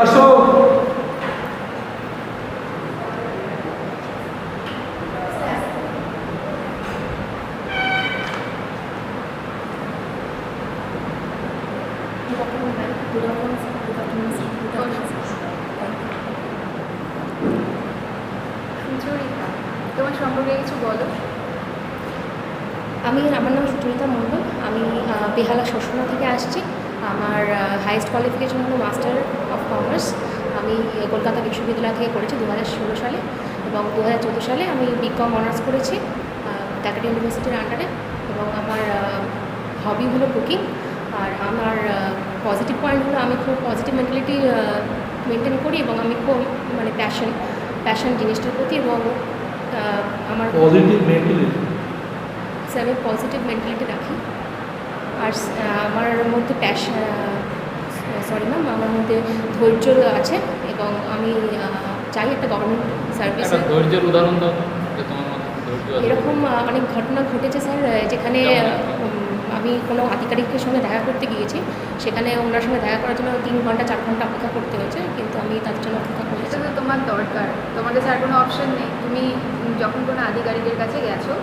আসো। সুচরিতা, তোমার সম্পর্কে কিছু বলো। আমার নাম সুচরিতা মণ্ডল। আমি বেহালা শোষণা থেকে আসছি। আমার হাইয়েস্ট কোয়ালিফিকেশন হলো মাস্টার অফ কমার্স। আমি কলকাতা বিশ্ববিদ্যালয় থেকে করেছি 2016 সালে, এবং 2014 সালে আমি বিকম অনার্স করেছি ক্যালকাটা ইউনিভার্সিটির আন্ডারে। এবং আমার হবি হলো কুকিং। আর আমার পজিটিভ পয়েন্ট হলো আমি খুব পজিটিভ মেন্টালিটি মেনটেন করি, এবং আমি খুব মানে প্যাশন জিনিসটার প্রতি। এবং আমার পজিটিভ মেন্টালিটি, আমি পজিটিভ মেন্টালিটি রাখি। আর আমার মধ্যে আমার মধ্যে ধৈর্য আছে, এবং আমি চাই একটা গভর্নমেন্ট সার্ভিস। ধৈর্যের উদাহরণ দাও যে তোমার মধ্যে ধৈর্য আছে। এরকম অনেক ঘটনা ঘটেছে স্যার, যেখানে আমি কোনো আধিকারিকের সঙ্গে দেখা করতে গিয়েছি, সেখানে ওনার সঙ্গে দেখা করার জন্য 3 ঘন্টা 4 ঘন্টা অপেক্ষা করতে হয়েছে, কিন্তু আমি তার জন্য অপেক্ষা করেছি। এটা তো তোমার দরকার, তোমার কাছে আর কোনো অপশন নেই। তুমি যখন কোনো আধিকারিকের কাছে গেছো,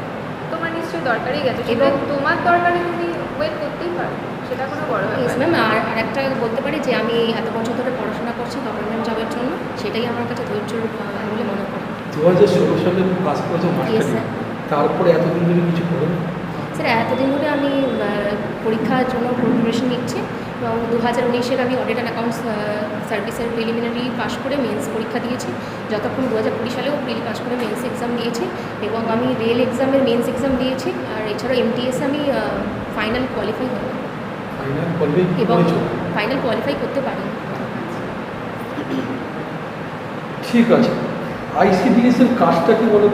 তোমার নিশ্চয়ই দরকারই গেছো, এবং তোমার দরকারে তুমি ওয়েট করতেই পারো, সেটা কোনো বড় ইয়েস ব্যাপার ম্যাম। না। আর একটা বলতে পারি যে আমি এত বছর ধরে পড়াশোনা করছি গভর্নমেন্ট জবের জন্য, সেটাই আমার কাছে ধৈর্যর বলে মনে করি। 2016 সালে পাস করেছো Yes, মাস্টারি, sir. তারপরে এতদিন ধরে কিছু করো? স্যার এতদিন ধরে আমি পরীক্ষার জন্য প্রিপারেশন নিচ্ছি, এবং 2019-এর আমি অডিট অ্যান্ড অ্যাকাউন্টস সার্ভিসের প্রিলিমিনারি পাস করে মেন্স পরীক্ষা দিয়েছি। যতক্ষণ 2020 সালেও প্রিলি পাস করে মেন্স এক্সাম দিয়েছি, এবং আমি রেল এক্সামের মেন্স এক্সাম দিয়েছি। আর এছাড়াও MTS আমি ফাইনাল কোয়ালিফাই হই, ফাইনাল করবে এবং ফাইনাল কোয়ালিফাই করতে পারি। ঠিক আছে। ICDS এর কাজটা কি বলো?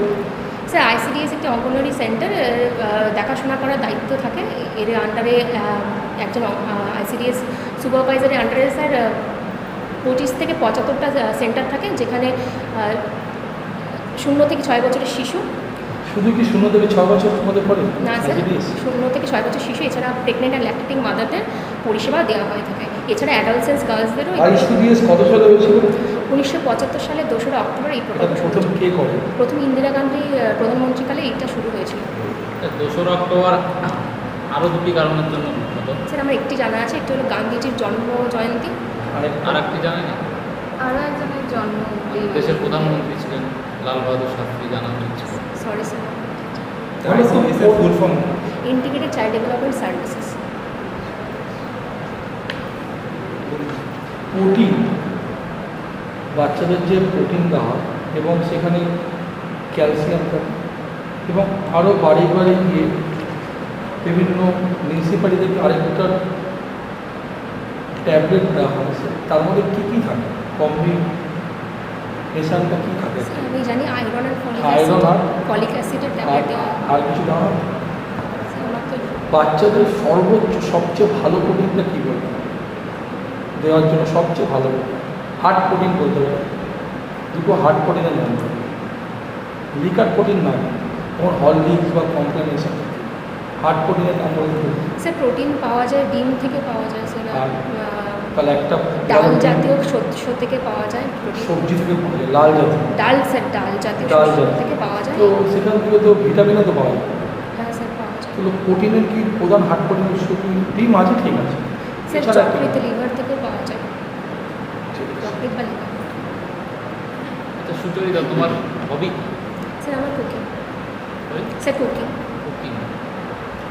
স্যার ICDS একটি অঙ্গনওয়াড়ি সেন্টার, দেখাশোনা করার দায়িত্ব থাকে। এর আন্ডারে একজন ICDS সুপারভাইজারের আন্ডারে স্যার 25 থেকে 75টা সেন্টার থাকে, যেখানে 0 থেকে 6 বছরের শিশু। শুধু কি 0 থেকে 6 বছর মধ্যে পড়ে না স্যার, ICDS? 0 থেকে 6 বছর শিশু, এছাড়া প্রেগনেন্ট অ্যান্ড ল্যাকটেটিং মাদারদের পরিষেবা দেওয়া হয়ে থাকে। এছাড়া অ্যাডালসেন্স গার্লসদেরও। ICDS কত সালে হয়েছিল? 1975 সালে 2রা অক্টোবর এই এটা প্রকল্প শুরু প্রথম হয়েছিল। কে করে? প্রথম ইন্দিরা গান্ধী প্রধানমন্ত্রীকালে এইটা শুরু হয়েছিল। 2রা অক্টোবর আরও 2টি কারণের জন্য বিখ্যাত। স্যার আমার একটি জানা আছে, একটি হলো গান্ধীজির জন্ম জয়ন্তী। আর একটি জানেন না, আরও একজনের জন্ম দেশের প্রধানমন্ত্রী ছিলেন লাল বাহাদুর শাস্ত্রী, জানা হয়েছিল। সরি স্যার, ICDS এর full form? Integrated child development services. Protein, বাচ্চাদের যে প্রোটিন দেওয়া হয়, এবং সেখানে ক্যালসিয়াম থাকে, এবং আরও বাড়ি বাড়ি গিয়ে বিভিন্ন মিউনিসিপ্যালিটিতে আরেকটা ট্যাবলেট দেওয়া হয়। তার মধ্যে কী কী থাকে? কম্বিনেশনটা কী থাকে? আমি জানি আয়রন আর আয়রন আর ফলিক অ্যাসিডের ট্যাবলেট দেওয়া হয়। আর কিছু দেওয়া হয়? স্যার আমার তো বাচ্চাদের সর্বোচ্চ সবচেয়ে ভালো প্রোটিনটা কী বলবে দেওয়ার জন্য? সবচেয়ে ভালো হার্ড প্রোটিন বলতে পারে। দুটো হার্ড প্রোটিনের নাম বলবে, লিকার প্রোটিন নয়, যেমন হরলিক্স বা কমপ্লেন এসব। হার্ড প্রোটিনের নাম বলতে পারবে? স্যার প্রোটিন পাওয়া যায় ডিম থেকে, পাওয়া যায় স্যার, আর তাহলে একটা ডাল জাতীয় শস্য থেকে পাওয়া যায় প্রোটিন। সবজি থেকে পাওয়া যায়, লাল জাতীয় ডাল স্যার, ডাল জাতীয় ডাল শস্য জাতীয়। থেকে পাওয়া যায়। তো সেখান থেকে তো ভিটামিনও তো পাওয়া যায়। হ্যাঁ স্যার পাওয়া যায়। তাহলে প্রোটিনের কি প্রধান হার্ড প্রোটিনের উৎস কি? ডিম আছে, ঠিক আছে। স্যার এছাড়া কি? যকৃত লিভার থেকে পাওয়া যায়, ঠিক আছে। যকৃত বা লিভার। আচ্ছা সুচরিতা, তোমার হবি? স্যার আমার কুকিং। Sir cooking. কুকিং।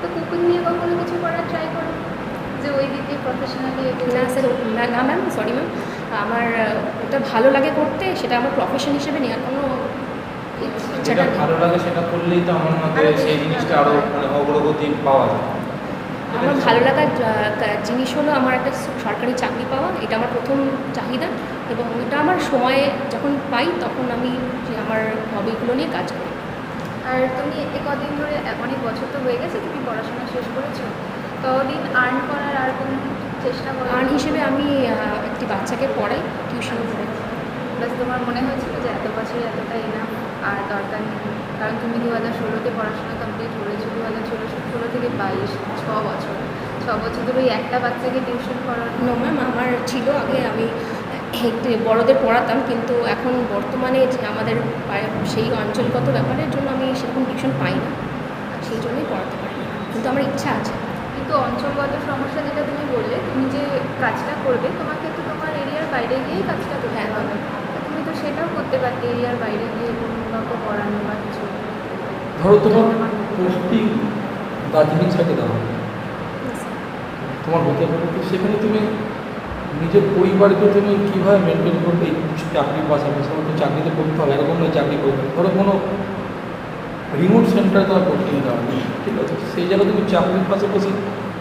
তো কুকিং নিয়ে কখনো কিছু করার ট্রাই করো, যে ওই দিকে প্রফেশনালি? না স্যার, না ম্যাম, সরি ম্যাম, আমার ওটা ভালো লাগে করতে, সেটা আমার প্রফেশন হিসেবে নেওয়ার কোনো ইচ্ছাটা যেটা নেই। ভালো লাগে সেটা করলেই তো আমার মতে আরো সেই বেশি জিনিসটা ভালো আরও হয়। মানে অগ্রগতি পাওয়া যায়। আমার ভালো লাগার জিনিস হলো আমার একটা সরকারি চাকরি পাওয়া, এটা আমার প্রথম চাহিদা, এবং এটা আমার সময়ে যখন পাই তখন আমি আমার হবিগুলো নিয়ে কাজ করি। আর তুমি এ কদিন ধরে অনেক বছর তো হয়ে গেছে তুমি পড়াশোনা শেষ করেছো, ততদিন আর্ন করার আর কোনো চেষ্টা করো? আর্ন হিসেবে আমি একটি বাচ্চাকে পড়াই, টিউশন পড়াই। প্লাস তোমার মনে হয়েছিল যে এত বছর এতটা এনাফ আর দরকার নেই? কারণ তুমি 2016-তে পড়াশোনা কমপ্লিট করেছো, 2016 থেকে 22, 6 বছর ধরে ওই একটা বাচ্চাকে টিউশন করানো। নো ম্যাম, আমার ছিল আগে, আমি একটু বড়দের পড়াতাম, কিন্তু এখন বর্তমানে যে আমাদের সেই অঞ্চলগত ব্যাপারের জন্য আমি সেরকম টিউশন পাই না, সেই জন্যই পড়াতে পারি না, কিন্তু আমার ইচ্ছা আছে। কিন্তু অঞ্চলগত সমস্যা যেটা তুমি বললে, তুমি যে কাজটা করবে তোমাকে তো তোমার এরিয়ার বাইরে গিয়েই কাজটা করতে হবে। তো তুমি তো সেটাও করতে পারতে, এরিয়ার বাইরে গিয়ে কোনো কাউকে পড়ানো বা কিছু। ধরো তোমার পোস্টিং দার্জিলিং সাইডে দেওয়া হবে, তোমার হতে পারে, তো সেখানে তুমি নিজের পরিবারকে তুমি কীভাবে মেনটেন করবে এই চাকরির পাশাপাশি? আমাকে চাকরিতে করতে হবে, এরকম নয় চাকরি করবে। ধরো কোনো রিমোট সেন্টারে তোমার পোস্টিং দেওয়া হবে, ঠিক আছে, সেই জায়গায় তুমি চাকরির পাশাপাশি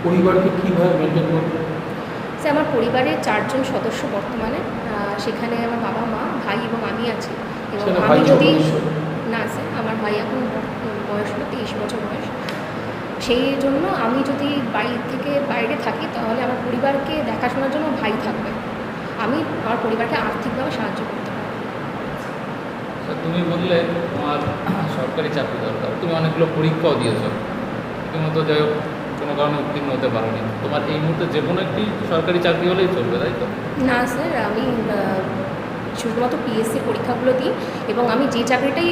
পরিবারকে কীভাবে মেনটেন করবে? স্যার আমার পরিবারের 4 জন সদস্য বর্তমানে, সেখানে আমার বাবা মা ভাই এবং আমি আছি। এবং সেটা আমি ভাই যদি সদস্য? না স্যার, আমার ভাই এখন বয়স হলো 23 বছর বয়স। সেই জন্য আমি যদি বাড়ি থেকে বাইরে থাকি তাহলে আমার পরিবারকে দেখাশোনার জন্য ভাই থাকবে, আমি আমার পরিবারকে আর্থিকভাবে সাহায্য করতে পারি। স্যার তুমি বললে তোমার সরকারি চাকরি দরকার, তুমি অনেকগুলো পরীক্ষাও দিয়েছো, রীতিমতো যাই হোক কোনো কারণে উত্তীর্ণ হতে পারোনি। তোমার এই মুহূর্তে যে কোনো একটি সরকারি চাকরি হলেই চলবে, তাই তো? না স্যার, আমি শুধুমাত্র পিএসসি পরীক্ষাগুলো দিই এবং আমি যে চাকরিটাই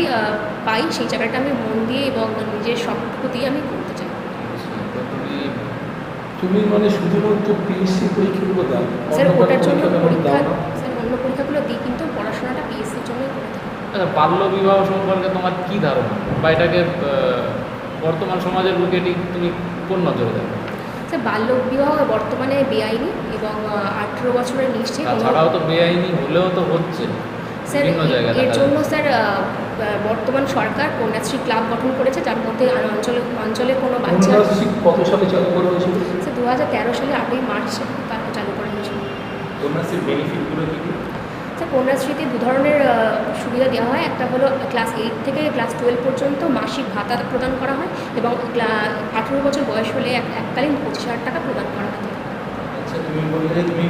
পাই সেই চাকরিটা আমি মন দিয়ে এবং নিজের সবটুকু দিয়ে আমি করতে চাই। তো তুমি মানে শুধুমাত্র পিএসসি পরীক্ষাগুলো দাও? স্যার অন্য ওটার কোনো জন্য তেমন পরীক্ষা, দাও না? স্যার অন্য পরীক্ষাগুলো দিই কিন্তু পড়াশোনাটা পিএসসির জন্যই করে থাকি। আচ্ছা, বাল্য বিবাহ সম্পর্কে তোমার কী ধারণা, বা এটাকে বর্তমান সমাজের বুকে এটি তুমি কোন নজরে দেখো? স্যার বাল্য বিবাহ বর্তমানে বেআইনি এবং 18 বছরের নিচে তাছাড়াও তো বেআইনি হলেও তো হচ্ছে স্যার বিভিন্ন জায়গায় এর দেখা জন্য যাচ্ছে। স্যার বর্তমান সরকার কন্যাশ্রী ক্লাব গঠন করেছে, যার মধ্যে অঞ্চলে কোনো বাচ্চা। কন্যাশ্রী কত সালে চালু করা হয়েছিল? স্যার 2013 সালে 8ই মার্চ চালু করা হয়েছিল। কন্যাশ্রীর বেনিফিটগুলো কী কী? স্যার কন্যাশ্রীতে 2 ধরনের সুবিধা দেওয়া হয়। একটা হলো ক্লাস 8 থেকে ক্লাস 12 পর্যন্ত মাসিক ভাতা প্রদান করা হয় এবং 18 বছর বয়স হলে এককালীন 25,000 টাকা প্রদান করা হয়। আচ্ছা, তুমি বললে যে তুমি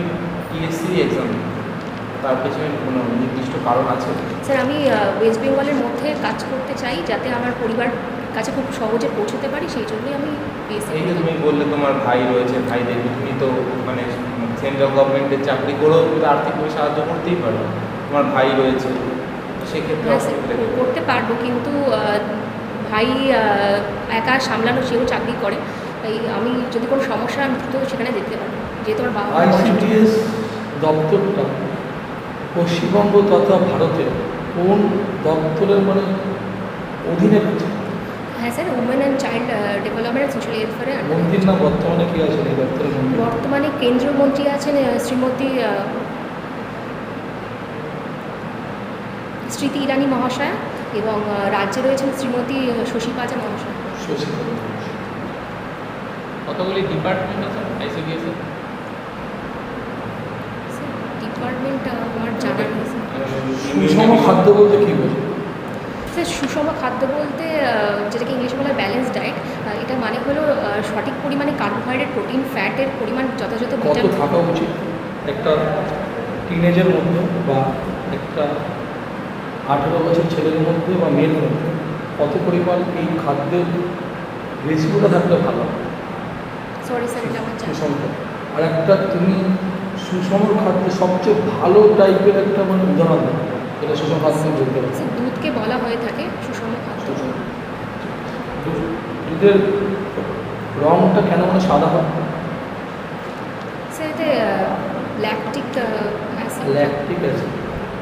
পিএসসি এক্সাম, তার পেছনে কোনো নির্দিষ্ট কারণ আছে? স্যার আমি ওয়েস্ট বেঙ্গলের মধ্যে কাজ করতে চাই, যাতে আমার পরিবার কাছে খুব সহজে পৌঁছতে পারি, সেই জন্যই আমি পিএসসি। এই যে তুমি বললে তোমার ভাই রয়েছে, ভাইদের তুমি তো মানে সেন্ট্রাল গভর্নমেন্টের চাকরি করেও তুমি তো আর্থিকভাবে সাহায্য করতেই পারো, তোমার ভাই রয়েছে, তো সেক্ষেত্রে হ্যাঁ স্যার অসুবিধা কি? করতে পারবো, কিন্তু ভাই একা সামলানো, সেও চাকরি করে, তাই আমি যদি কোনো সমস্যা আমি তো সেখানে যেতে পারবো, যেহেতু আমার বাবা মা বয়স্ক। আইসিডিএস দপ্তরটা পশ্চিমবঙ্গ তথা ভারতের কোন দপ্তরের মানে অধীনে রয়েছে? হ্যাঁ sir, women and child development and social ওয়েলফেয়ারের আন্ডারে। মন্ত্রীর নাম বর্তমানে কি আছেন এই দপ্তরের মন্ত্রী? বর্তমানে কেন্দ্রীয় মন্ত্রী আছেন শ্রীমতী স্মৃতি ইরানি মহাশয়া এবং রাজ্যে রয়েছেন শ্রীমতী শশী পাজা মহাশয়া। শশী থারুর। কতগুলি ডিপার্টমেন্ট আছে আইসিডিএস এর? স্যার ডিপার্টমেন্ট আমার জানা নেই স্যার। সুষম খাদ্য বলতে কি বোঝো? স্যার সুষম খাদ্য বলতে যেটাকে ইংলিশে বলা হয় ব্যালেন্স ডায়েট, এটা মানে হলো সঠিক পরিমাণে কার্বোহাইড্রেট, প্রোটিন, ফ্যাটের পরিমাণ যথাযথ কত ভিটামিন। থাকা উচিত একটা টিনেজের মধ্যে বা একটা 18 বছর ছেলের মধ্যে বা মেয়ের মধ্যে কত পরিমাণ এই খাদ্যের রেসিপিটা থাকলে ভালো? সরি স্যার, এটা আমার জানা। সুষম খাদ্য। আর একটা তুমি সুষম খাদ্যে সবচেয়ে ভালো টাইপের একটা মানে উদাহরণ দাও, যেটা সুষম খাদ্য বলতে পারছি। স্যার দুধকে বলা হয়ে থাকে সুষম খাদ্য। দুধের রঙটা কেন মানে সাদা হয়? স্যার এতে lactic acid. Lactic acid.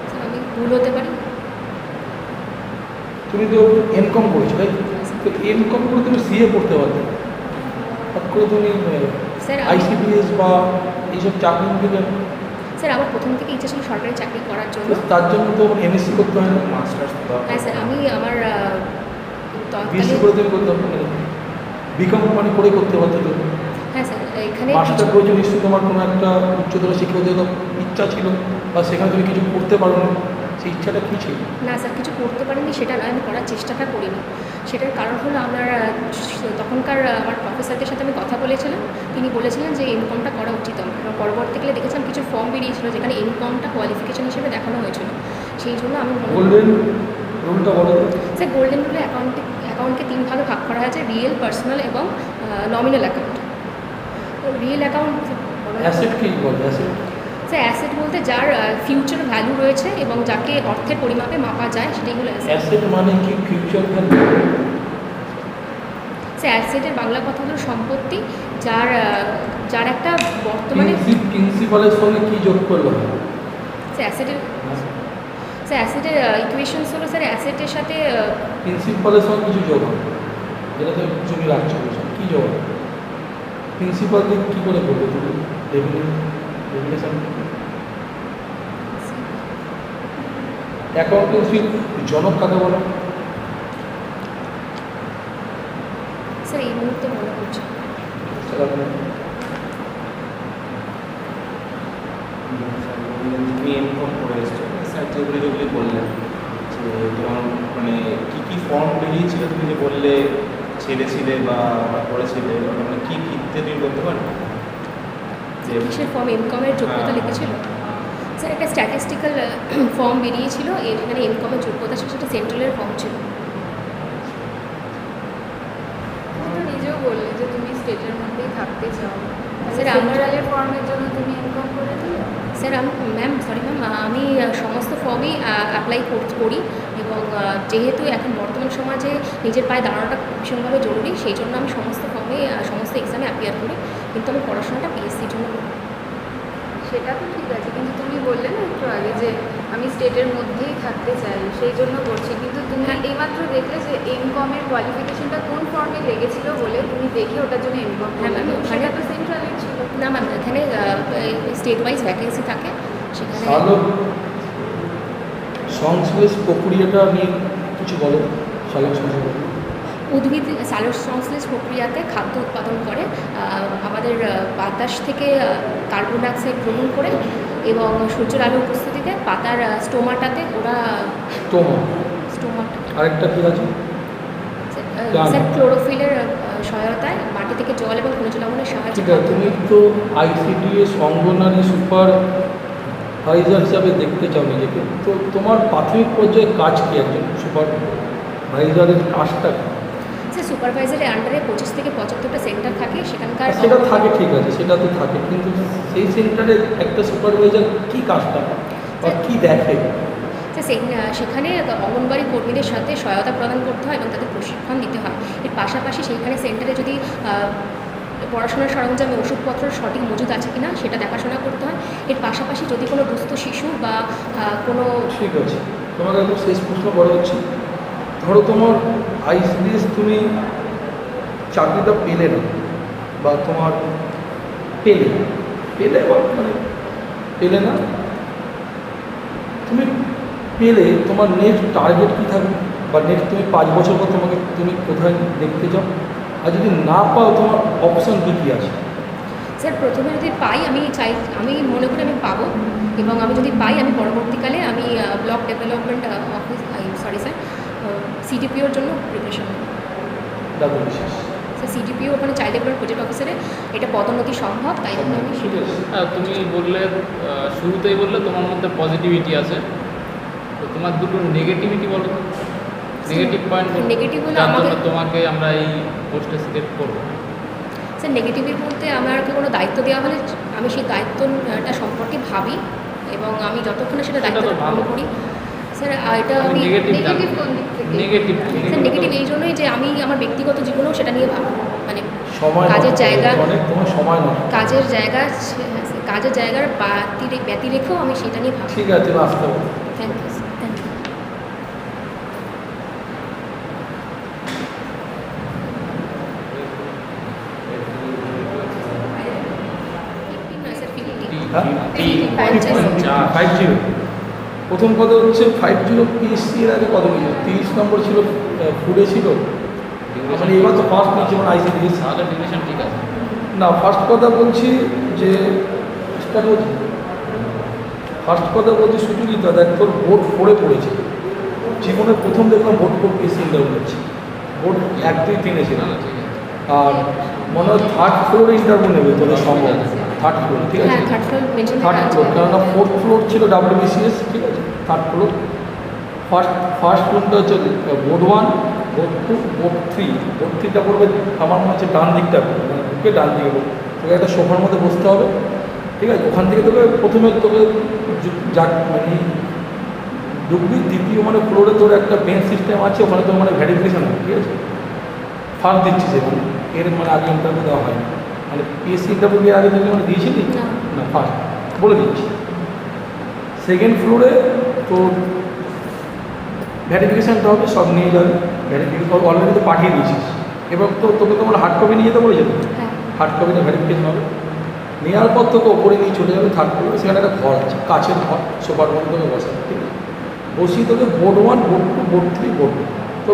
Sir আমি ভুল হতে পারি। তুমি তো এমকম করেছো তাই তো? এমকম করে তুমি সিএ পড়তে পারতে, হঠাৎ করে তুমি স্যার আইসিডিএস বা এইসব চাকরি থেকে, স্যার আমার প্রথম থেকে ইচ্ছা ছিল সরকারি চাকরি করার জন্য। তার জন্য তো এমএসসি করতে হয় না? মাস্টার্স হ্যাঁ স্যার, আমি আমার বিএসসি তৎকালীন। করে তুমি করতে পারবে না? বিকম মানে করে করতে পারতে তো? হ্যাঁ স্যার, এখানে মাস্টার করেছো নিশ্চয়ই তোমার কোনো একটা উচ্চতর শিক্ষা হতে ইচ্ছা ছিল, বা সেখানে তুমি কিছু করতে পারো না, সেই ইচ্ছাটা কী ছিল? না স্যার, কিছু করতে পারিনি সেটা নয়, আমি করার চেষ্টাটা করিনি। সেটার কারণ হলো আমার তখনকার আমার প্রফেসরদের সাথে আমি কথা বলেছিলাম, তিনি বলেছিলেন যে এমকমটা করা উচিত আমার। এবং পরবর্তীকালে দেখেছিলাম কিছু ফর্ম বেরিয়েছিল যেখানে এমকমটা কোয়ালিফিকেশন হিসেবে দেখানো হয়েছিল, সেই জন্য আমি মনে করি। গোল্ডেন রুলটা বলো তো। স্যার গোল্ডেন রুলে অ্যাকাউন্টকে 3 ভাগে ভাগ করা হয়েছে: রিয়েল, পার্সোনাল এবং nominal account. Real account asset কি বলে? অ্যাসেট সে অ্যাসেট বলতে যার ফিউচার ভ্যালু রয়েছে এবং যাকে অর্থের পরিমাপে মাপা যায় সেটাই হলো অ্যাসেট। অ্যাসেট মানে কি ফিউচার ভ্যালু? সে অ্যাসেটের বাংলা কথা হলো সম্পত্তি, যার যার একটা বর্তমানে প্রিন্সিপালের সঙ্গে কি যোগ করলো? সে অ্যাসেটের ইকুয়েশনস হলো স্যার অ্যাসেটের সাথে প্রিন্সিপালের সঙ্গে কিছু যোগ হবে, যেটা তো জমি রাখছো কী যোগ হবে? প্রিন্সিপাল দিয়ে কী করে করবে তুমি রেগুলেশন? অ্যাকাউন্টেন্সি জনক কাকে বলো? স্যার এই মুহূর্তে মনে করছে সেটা তুমি এমকম করে এসছো, স্যার যেগুলি যেগুলি বললেন যে তোমার মানে কী কী ফর্ম বেরিয়েছিল, তুমি যে বললে ছেড়েছিলে বা করেছিলে, মানে কী ভিত্তিতে তুমি বলতে পারবে যে কিসের ফর্ম ইনকামের যোগ্যতা হ্যাঁ। লিখেছিল? স্যার একটা স্ট্যাটিস্টিক্যাল ফর্ম বেরিয়েছিল, এখানে ইনকামের যোগ্যতা ছিল, সেটা সেন্ট্রালের ফর্ম ছিল। তুমি তো নিজেও বললে যে তুমি স্টেটের মধ্যেই থাকতে চাও, স্যার, সেন্ট্রালের ফর্মের জন্য তুমি ইনকাম করে দিলে। স্যার ম্যাম আমি সমস্ত ফর্মই অ্যাপ্লাই করি এবং যেহেতু এখন বর্তমান সমাজে নিজের পায়ে দাঁড়ানোটা ভীষণভাবে জরুরি, সেই জন্য আমি সমস্ত ফর্মে সমস্ত এক্সামে অ্যাপিয়ার করি, কিন্তু আমি পড়াশোনাটা পিএসসির জন্য করি। সেটা তো ঠিক আছে, কিন্তু তুমি বললে না একটু আগে যে আমি স্টেটের মধ্যেই থাকতে চাই, সেই জন্য করছি, কিন্তু তুমি এইমাত্র দেখলে যে এমকমের কোয়ালিফিকেশনটা কোন ফর্মে লেগেছিল বলে তুমি দেখে ওটার জন্য এমকম। হ্যাঁ, ম্যাম, ওখানে- সেটা তো সেন্ট্রালের ছিল। না ম্যাম, এখানে স্টেট ওয়াইজ ভ্যাকেন্সি থাকে, সেখানে সালোক সংশ্লেষ প্রক্রিয়াটা নিয়ে কিছু বলো। সালোক সংশ্লেষ উদ্ভিদ সালোক সংশ্লেষ প্রক্রিয়াতে খাদ্য উৎপাদন করে, আমাদের বাতাস থেকে কার্বন ডাইঅক্সাইড গ্রহণ করে এবং সূর্যের আলোর উপস্থিতিতে পাতার স্টোমাটাতে ওরা স্টোমাটা আরেকটা কি আছে? স্যার ক্লোরোফিলের সহায়তায় মাটি থেকে জল এবং খনিজ লবণের সাহায্যে ঠিক আছে, তুমি তো আইসিডিএস অঙ্গনারী সুপারভাইজার হিসাবে দেখতে চাও নিজেকে, তো তোমার প্রাথমিক পর্যায়ে কাজ কি একজন সুপারভাইজারের কাজটা কি? স্যার সুপারভাইজারের আন্ডারে 25 থেকে 75টা সেন্টার থাকে, সেখানকার সেটা থাকে, ঠিক আছে, সেটা তো থাকে, কিন্তু সেই সেন্টারে একটা সুপারভাইজার কি কাজটা বা কী দেখে? সেখানে অঙ্গনবাড়ি কর্মীদের সাথে সহায়তা প্রদান করতে হয় এবং তাদের প্রশিক্ষণ দিতে হয়। এর পাশাপাশি সেইখানে সেন্টারে যদি পড়াশোনার সরঞ্জামে ওষুধপত্র সঠিক মজুদ আছে কিনা সেটা দেখাশোনা করতে হয়। এর পাশাপাশি যদি কোনো দুস্থ শিশু বা কোনো ঠিক আছে, তোমাকে একদম শেষ প্রশ্ন বড় হচ্ছে, ধরো তোমার আইসিডিএস তুমি চাকরিটা পেলে না, বা তোমার পেলে বা মানে পেলে না, তুমি পেলে তোমার নেক্সট টার্গেট কী থাকবে, বা নেক্সট তুমি 5 বছর পর তুমি কোথায় দেখতে চাও? আর যদি না পাও তোমার অপশান কী আছে? স্যার প্রথমে যদি পাই আমি মনে করি আমি পাবো, এবং আমি যদি পাই আমি পরবর্তীকালে আমি ব্লক ডেভেলপমেন্ট অফিস স্যার সিডিপিওর জন্য প্রিপারেশন নেব। দাদু বিশেষ স্যার সিডিপিও ওখানে চাইল্ড ডেভেলপমেন্ট প্রজেক্ট অফিসারে এটা পদোন্নতি সম্ভব, তাই জন্য আমি ঠিক আছে। তুমি বললে শুরুতেই বললে তোমার মধ্যে পজিটিভিটি আছে, তো তোমার দুটো নেগেটিভিটি বলো তো, নেগেটিভ পয়েন্ট নেগেটিভ হলো যার জন্য আমাকে তোমাকে আমরা এই পোস্টে সিলেক্ট করবো। স্যার নেগেটিভের বলতে আমাকে কোনো দায়িত্ব দেওয়া হলে আমি সেই দায়িত্বটা সম্পর্কে ভাবি এবং আমি যতক্ষণে সেটা দায়িত্ব তো ভালো। পালন করি। স্যার এটা আমি নেগেটিভ নেগেটিভ কোন দিক থেকে? নেগেটিভ স্যার নেগেটিভ এই জন্যই যে আমি আমার ব্যক্তিগত জীবনেও সেটা নিয়ে ভাবি, মানে সময় কাজের নষ্ট, জায়গা অনেক তোমার সময় নষ্ট। কাজের জায়গার ব্যতি রেখেও আমি সেটা নিয়ে ভাবি। ঠিক আছে, তুমি আসতে পারো। Thank you sir, thank you. হ্যাঁ? 50 50 প্রথম কথা হচ্ছে 50 পিএসসি এর আগে কত ছিল? 30 নম্বর ছিল, ফুডে ছিল, মানে এবার তো ফার্স্ট নিয়েছে মানে আইসিডিএস। তাহলে ডিউরেশন ঠিক আছে। না, ফার্স্ট কথা বলছি যে স্টার্ট হচ্ছে, ফার্স্ট কথা বলছি সুযোগিতা, দেখ তোর ভোট 4-এ পড়েছে, জীবনে প্রথম দেখলাম ভোট 4 পিএসসি ইন্টারভিউ হচ্ছে, ভোট 1, 2, 3-এ ছিল, না, ঠিক আছে। আর মনে হয় 3rd ফ্লোরে ইন্টারভিউ নেবে তোদের সম্ভব, 3rd ফ্লোর, ঠিক আছে, হ্যাঁ, third floor mention 3rd floor, কেননা 4th ফ্লোর ছিল WBCS, ঠিক আছে, 3rd ফ্লোর, ফার্স্ট রুমটা হচ্ছে বোর্ড 1, বোর্ড 2, বোর্ড 3, বোর্ড 3টা পড়বে আমার মনে হচ্ছে ডান দিকটা, মানে ঢুকে ডান দিকে তোকে একটা সোফার মধ্যে বসতে হবে, ঠিক আছে, ওখান থেকে তোকে প্রথমে তোকে মানে ঢুকবি, দ্বিতীয় মানে ফ্লোরে তোর একটা বেঞ্চ সিস্টেম আছে, ওখানে তোর মানে ভ্যারিফিকেশন হবে, ঠিক আছে। ফার্স্ট দিচ্ছি সেখানে, এর মানে আগে ইন্টারভিউ দেওয়া হয়, মানে পিএসসি ইন্টারভিউ এর আগে তুমি মানে দিয়েছিলি না। না, ফার্স্ট বলে দিচ্ছি। সেকেন্ড ফ্লোরে তোর ভ্যারিফিকেশানটা হবে, সব নিয়ে যাবে, ভ্যারিফিকেশন অলরেডি তো পাঠিয়ে দিয়েছিস, এবার তো তোকে তোমার হার্ড কপি নিয়ে যেতে বলেছে তো, হ্যাঁ। হার্ড কপিটা ভ্যারিফিকেশন হবে, নেওয়ার পর তোকে ওপরে নিয়ে চলে যাবে থার্ড ফ্লোরে, সেখানে একটা ঘর আছে, কাছের ঘর, সোফার মধ্যে তোকে বসাবে, ঠিক আছে। বসিয়ে তোকে বোর্ড 1, বোর্ড 2, বোর্ড 3, বোর্ড 2, তো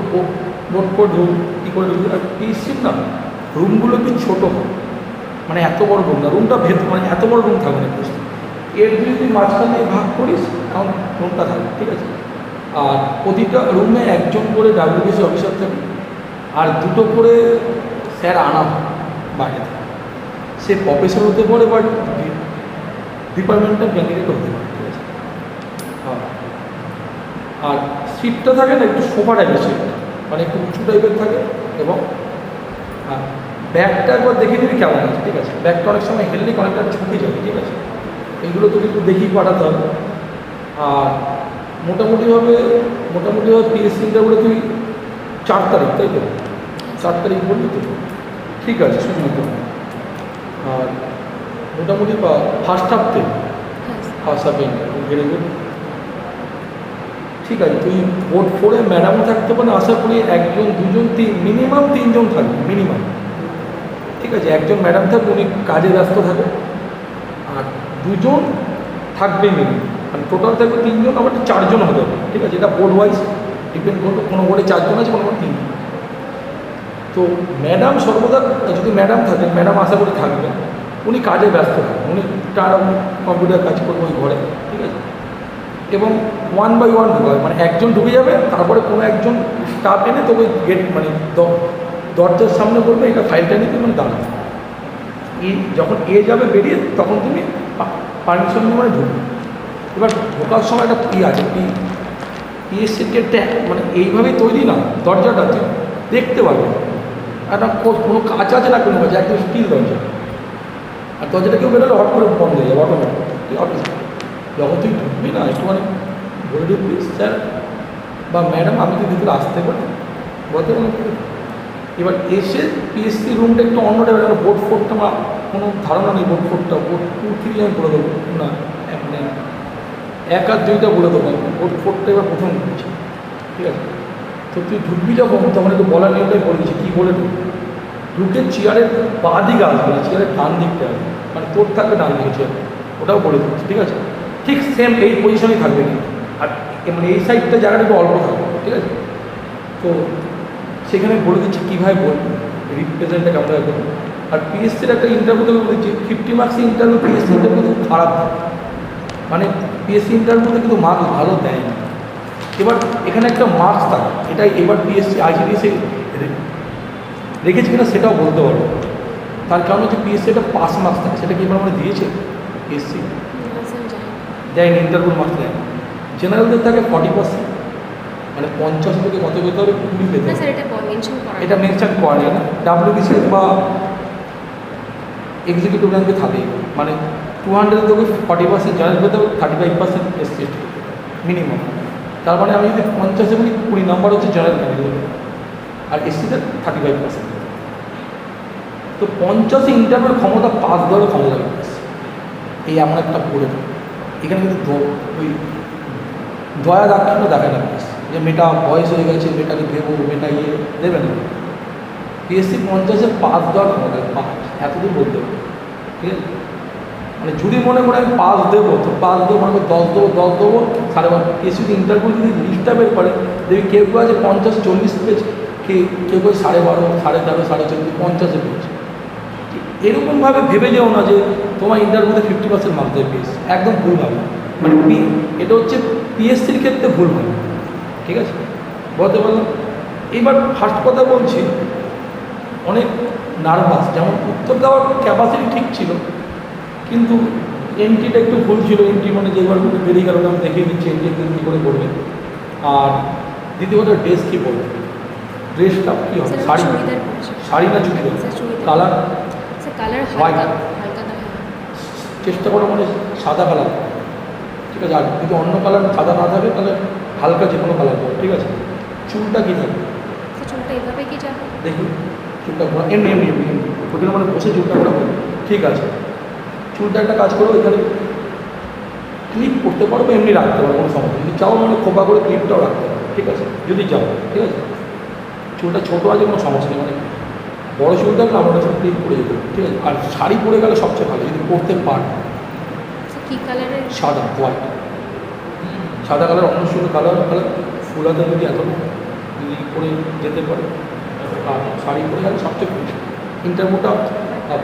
বোর্ড 4 রুম কী করে ঢুকবে। আর পিএসসির না রুমগুলো কি ছোটো হয়, মানে এত বড় রুম না, রুমটা মানে এত বড় রুম থাকবে না পিএসসি, এর যদি মাঝখানে ভাগ করিস তখন রুমটা থাকবে, ঠিক আছে। আর প্রতিটা রুমে একজন করে ডাব্লিউবিসি অফিসার থাকে, আর দুটো করে স্যার আনা হয় বাইরে থেকে, সে প্রফেসর হতে পারে বা ডিপার্টমেন্টাল ক্যান্ডিডেট হতে পারে, ঠিক আছে। আর সিটটা থাকে না একটু সোফা টাইপের সিট, মানে একটু উঁচু টাইপের থাকে, এবং ব্যাগটা একবার দেখে নিবি কেমন আছে, ঠিক আছে। ব্যাগটা অনেক সময় হেললে অনেকটা ঝুঁকে যাবে, ঠিক আছে। এইগুলো তোকে একটু দেখেই পাঠাতে হবে। আর মোটামুটিভাবে পিএসসি ইন্টারভিউটা তুই 4 তারিখ, তাই তো 4 তারিখ বললি তো, ঠিক আছে শুনবি তো। আর মোটামুটি ফার্স্ট হাফ থেকে হ্যাঁ। ফার্স্ট হাফে ভেরি গুড, ঠিক আছে। তুই বোর্ড 4-এ ম্যাডামও থাকতে পারে, আশা করি 1, 2, 3, মিনিমাম 3 জন থাকবে মিনিমাম, ঠিক আছে। একজন ম্যাডাম থাকবে, উনি কাজে ব্যস্ত থাকে, আর 2 জন থাকবে মিনিমাম, মানে টোটাল থাকবে 3 জন, আবার 4 জন হতে হবে, ঠিক আছে। এটা বোর্ড ওয়াইজ ডিপেন্ড করবে, কোনো বোর্ডে 4 জন আছে, কোনো বোর্ডে 3 জন। তো ম্যাডাম সর্বদা, যদি ম্যাডাম থাকেন, ম্যাডাম আশা করি থাকবেন, উনি কাজে ব্যস্ত থাকেন, উনি তার কম্পিউটার কাজ করবে ওই ঘরে, ঠিক আছে। এবং 1 by 1 ঢুকে হবে, মানে একজন ঢুকে যাবে, তারপরে কোনো একজন স্টাফ এনে তোকে গেট মানে দরজার সামনে করবে, এটা ফাইলটা নিতে মানে দাঁড়াবে, যখন যাবে বেরিয়ে, তখন তুমি পারমিশন নিয়ে মানে ঢুকবে। এবার ঢোকার সময় একটা আছে পিএসসির গেটটা মানে এইভাবেই তৈরি না, দরজাটা তুই দেখতে পারবে একটা কোনো কাজ আছে না, কোনো কাজ, একদম স্টিল দরজা, আর দরজাটা কেউ বেরোলে হট করে বন্ধ হয়ে যাবে অটোমেটিক অফিস। যখন তুই ঢুকবি না, একটু মানে বলে ঢুকবি, স্যার বা ম্যাডাম আমি কি ভিতরে আসতে পারি, বলতে পারেন। এবার এসে পিএসসি রুমটা একটু অন্য টাইপের, বোর্ড 4টা আমার কোনো ধারণা নেই, বোর্ড 4টা, বোর্ড 2, 3 আমি বলে দেবো না, মানে 1 আর 2টা বলে দেবো, বোর্ড 4টা এবার প্রথম বলছি, ঠিক আছে। তো তুই ঢুকবি যখন, তখন একটু বলার নিয়মটাই বলে দিচ্ছি, কী বলে ঢুকে চেয়ারের বাঁ দিকে আসবে না, চেয়ারের ডান দিকটা আসবে, মানে তোর থাকবে ডান দিকে চেয়ার, ওটাও বলে দিচ্ছি, ঠিক আছে। ঠিক সেম এই পজিশনেই থাকবে কিন্তু, আর মানে এই সাইডটা জায়গাটা একটু অল্প থাকবে, ঠিক আছে। তো সেখানে বলে দিচ্ছি কীভাবে বলবো, রিপ্রেজেন্টটা কেমন হবে। আর পিএসসির একটা ইন্টারভিউ থেকে বলেছি 50 মার্কসের ইন্টারভিউ, পিএসসি ইন্টারভিউ কিন্তু খারাপ, মানে পিএসসি ইন্টারভিউতে কিন্তু মার্কস ভালো দেয় না। এবার এখানে একটা মার্কস থাকে, এটা এবার পিএসসি আইসিডিএসি রেখেছে কিনা সেটাও বলতে পারবো, তার কারণ হচ্ছে পিএসসি একটা পাস মার্কস থাকে, সেটা কি এবার আমরা দিয়েছে পিএসসি দেয়নি, ইন্টারভিউ মার্কস দেয়। জেনারেলদের থাকে 40%, মানে 50 থেকে কত পেতে হবে, 20 পেতে হবে, এটা মেনশন করা যায় না। ডাব্লিউবিসিএস বা এক্সিকিউটিভ র্যাঙ্কে থাকে, মানে 200 থেকে 40% জেনারেল পেতে হবে, 35% এসসি মিনিমাম। তার মানে আমি যদি 50 বলি, 20 নাম্বার হচ্ছে জেনারেল ক্যান্ডিডেট, আর এসসিতে 35%। তো 50 ইন্টারভিউর ক্ষমতা পাস দেওয়ার ক্ষমতা রয়েছে, এই এমন একটা পড়ে। এখানে কিন্তু ওই দয়া দাক্ষিণ্য দেখে না, যে মেয়েটা বয়স হয়ে গেছে, মেয়েটাকে দেবো, মেয়েটা দেবে না। পিএসসি 50-এ পাস দেওয়ার ক্ষমতা, পাস এতদূর বলতে হবে, ঠিক আছে। মানে যদি মনে করে আমি পাস দেবো, তো পাস দেবো, মনে করে 10 দেবো, 10 দেবো, 12.5। পিএসসি যদি ইন্টারভিউ যদি লিস্টটা বের করে, দেখবি কেউ কেউ আছে 50-40 পেয়েছে, কেউ কেউ 12.5, 13.5, 14.5, 50-এ পেয়েছে। এরকমভাবে ভেবে যাও না যে তোমার ইন্টারভিউতে 50% মার্কস দেবে পিএসসি, একদম ভুল ভাবে। মানে এটা হচ্ছে পিএসসির ক্ষেত্রে ভুল ভাবে, ঠিক আছে, বলতে পারলাম। এইবার ফার্স্ট কথা বলছি, অনেক নার্ভাস, যেমন উত্তর দেওয়ার ক্যাপাসিটি ঠিক ছিল, কিন্তু এন্ট্রিটা একটু ভুল ছিল। এন্ট্রি মানে যেবার বেরিয়ে গেল, আমি দেখিয়ে দিচ্ছি এন্ট্রি কী করে করবে। আর দ্বিতীয়ত ড্রেস কী পরবে, ড্রেসটা কী হবে, শাড়ি না চুড়িদার, কালার কালার হোয়াইট, চেষ্টা করো মানে সাদা কালার, ঠিক আছে। আর যদি অন্য কালার সাদা না থাকে তাহলে হালকা যে কোনো কালার করো, ঠিক আছে। চুলটা কী থাকবে তো চুলটা এভাবে কি যাবে? দেখি, চুলটা ঘোরা এমনি এমনি এমনি এমনি ওখানে মানে বসে চুলটা ঘোরা করো, ঠিক আছে। চুলটা একটা কাজ করো, এখানে ক্লিপ করতে পারো বা এমনি রাখতে পারো, কোনো সমস্যা নেই। যদি চাও মানে খোপা করে ক্লিপটাও রাখতে পারো, ঠিক আছে, যদি চাও, ঠিক আছে। চুলটা ছোটো আছে কোনো সমস্যা নেই, মানে বড়ো চুলটা হলে আমার কাছে ক্লিপ করে যেতে হবে, ঠিক আছে। আর শাড়ি পরে গেলে সবচেয়ে ভালো, যদি পরতে পার। তো কী কালারের? সাদা, হোয়াইট, সাদা কালার, অন্য শুধু কালার কালার ফুলাতে যদি এত যদি করে যেতে পারে, আর শাড়ি পরে গেলে সবচেয়ে ইন্টারভিউটা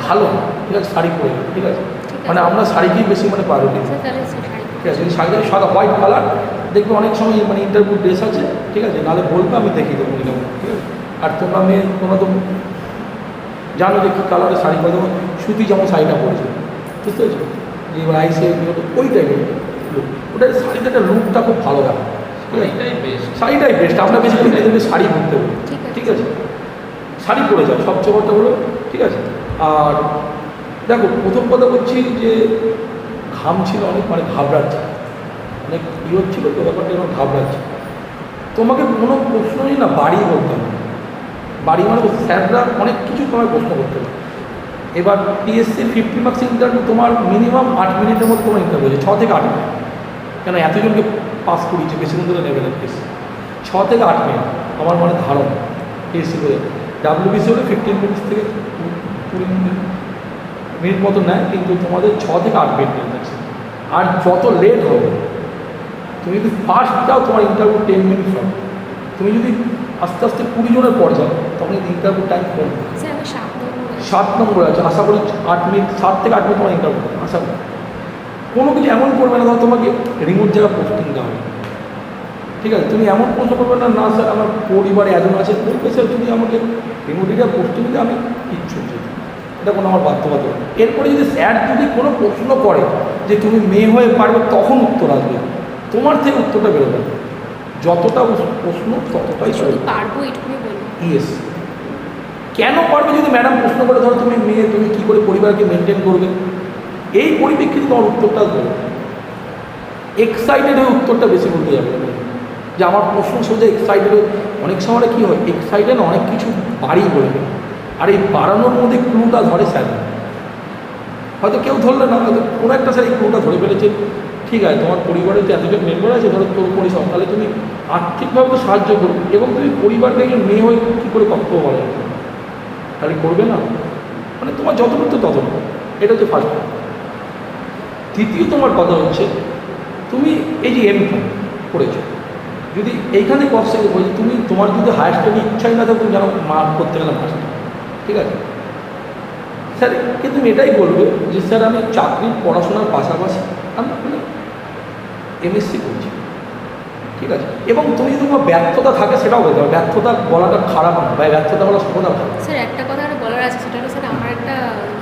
ভালো হয়, ঠিক আছে। শাড়ি পরে গেলে, ঠিক আছে, মানে আমরা শাড়িকেই বেশি মানে প্রায়োরিটি দিই, স্যার তাহলে শাড়ি ঠিক আছে। যদি শাড়িটা সাদা হোয়াইট কালার দেখবে অনেক সময় মানে ইন্টারভিউ ড্রেস আছে, ঠিক আছে, নাহলে বলবে আমি দেখিয়ে দেবো নিলাম, ঠিক আছে। আর তোমরা মেয়ে তোমরা তো জানো যে কী কালারের শাড়ি পরে দেবো, সুতি যেমন শাড়িটা পরেছে, বুঝতে পেরেছো, যে এবার আইসে ওই টাইপের লুক, ওটার শাড়িতে একটা লুকটা খুব ভালো লাগে, ঠিক আছে। এটাই বেস্ট। শাড়িটাই বেস্ট, আমরা বেশি করে মেয়েদেরকে শাড়ি পরতে বলি, ঠিক আছে। ঠিক আছে। শাড়ি পরে যাও সবচেয়ে বড়টা হলো, ঠিক আছে। আর দেখো প্রথম কথা বলছি যে ঘাম ছিল অনেক, মানে ঘাবড়াচ্ছে অনেক, ই হচ্ছিলো তো ব্যাপারটা এরকম ঘাবড়াচ্ছে। তোমাকে কোনো প্রশ্নই না বাড়ি বলতে হবে, বাড়ি মানে স্যাররা অনেক কিছু তোমায় প্রশ্ন করতে হবে। এবার পিএসসি 50 মার্কস ইন্টারভিউ, তোমার মিনিমাম 8 মিনিটের মধ্যে তোমার ইন্টারভিউ হয়েছে, 6 থেকে 8 মিনিট, কেন এতজনকে পাস করিয়েছে, বেশিক্ষণ ধরে নেবে না পিএসসি, 6 থেকে 8 মিনিট আমার মানে ধারণা পিএসসি করে। ডাব্লিউবিসি হলে 15 মিনিট থেকে 20 মিনিট মতো নেয়, কিন্তু তোমাদের 6 থেকে 8 মিনিট নেয় ম্যাক্সিমাম। আর যত লেট হবে, তুমি যদি ফার্স্ট যাও তোমার ইন্টারভিউ 10 মিনিট হবে, তুমি যদি আস্তে আস্তে 20 জনের পর যাও তখন ইন্টারভিউ টাইম কমবে। স্যার আমি 7 নম্বর 7 নম্বর আছে, আশা করি 8 মিনিট, 7 থেকে 8 মিনিট তোমার ইন্টারভিউ হবে, আশা করি। কোনো কিছু এমন করবে না ধরো তোমাকে রিমোট জায়গা পোস্টিং দেওয়া হবে, ঠিক আছে। তুমি এমন প্রশ্ন করবে না, না স্যার আমার পরিবারে একজন আছে, বলবে স্যার যদি আমাকে রিমোট এরিয়া পোস্টিং দিতে আমি কিচ্ছু চাই, এটা কোনো আমার বাধ্যবাধকতা নেই। এরপরে যদি স্যার যদি কোনো প্রশ্ন করে যে তুমি মেয়ে হয়ে পারবে, তখন উত্তর আসবে, তোমার থেকে উত্তরটা বেরোবে না। যতটা প্রশ্ন ততটাই শুধু পারবো এটুকুনি বলবো। ইয়েস, কেন পারবে যদি ম্যাডাম প্রশ্ন করে ধরো তুমি মেয়ে, তুমি কী করে পরিবারকে মেনটেন করবে, এই পরিপ্রেক্ষিতে তোমার উত্তরটা দেবে। এক্সাইটেড হয়ে উত্তরটা বেশি বলতে যাবে না, যে আমার প্রশ্ন সোজা এক্সাইটেড হয়ে। অনেক সময় কী হয়, এক্সাইটেড অনেক কিছু বাড়িয়ে বলবে, আর এই বাড়ানোর মধ্যে ক্লুটা ধরে স্যার, হয়তো কেউ ধরলে না, হয়তো কোনো একটা স্যার এই ক্লুটা ধরে ফেলেছে, ঠিক আছে তোমার পরিবারে তো এতজন মেম্বার আছে, ধরো তোর পরিষেবা, তাহলে তুমি আর্থিকভাবে তো সাহায্য করবে, এবং তুমি পরিবারকে একজন মেয়ে হয়ে কী করে কর্তব্য বলো, তাহলে করবে না, মানে তোমার যতটুকু তো ততটুকু। এটা হচ্ছে ফার্স্ট। দ্বিতীয় তোমার কথা হচ্ছে তুমি এই যে এমকম করেছো, যদি এইখানে কষ্ট বলছি, তুমি তোমার যদি হায়ার স্টাডি ইচ্ছাই না থাকে, তুমি যেন মার্ক করতে গেলে মাস্টার, ঠিক আছে। স্যার কিন্তু তুমি এটাই বলবে যে স্যার আমি চাকরির পড়াশোনার পাশাপাশি আমি এমএসসি করছি, ঠিক আছে। এবং তুমি যদি তোমার ব্যর্থতা থাকে সেটাও বলতে হবে, ব্যর্থতা বলাটা খারাপ না, বা ব্যর্থতা বলা সর্বদা ভালো। স্যার একটা কথা আর বলার আছে, সেটা হলো স্যার আমার একটা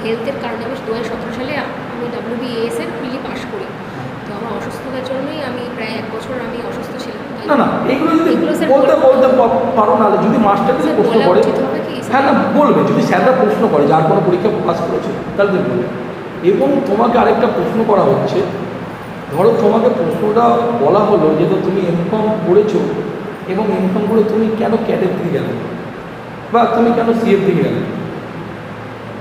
হেলথের কারণে আমি 2017 সালে আমি WBAS এর প্রিলি পাস করি। তো আমার অসুস্থতার জন্যই আমি প্রায় 1 বছর আমি অসুস্থ ছিলাম। না না, এইগুলো যদি এগুলো স্যার বলতে পারো, না যদি মাস্টার যদি স্যার প্রশ্ন বলা করে, উচিত হবে কি? হ্যাঁ না বলবে, যদি স্যাররা প্রশ্ন করে যার কোনো পরীক্ষা পাস করেছে তাহলে তুমি বলবে। এবং তোমাকে আরেকটা প্রশ্ন করা হচ্ছে, ধরো তোমাকে প্রশ্নটা বলা হলো যে তো তুমি এমকম করেছো, এবং এমকম করে তুমি কেন ক্যাটের দিকে গেলে, বা তুমি কেন সিএফ দিকে গেলে,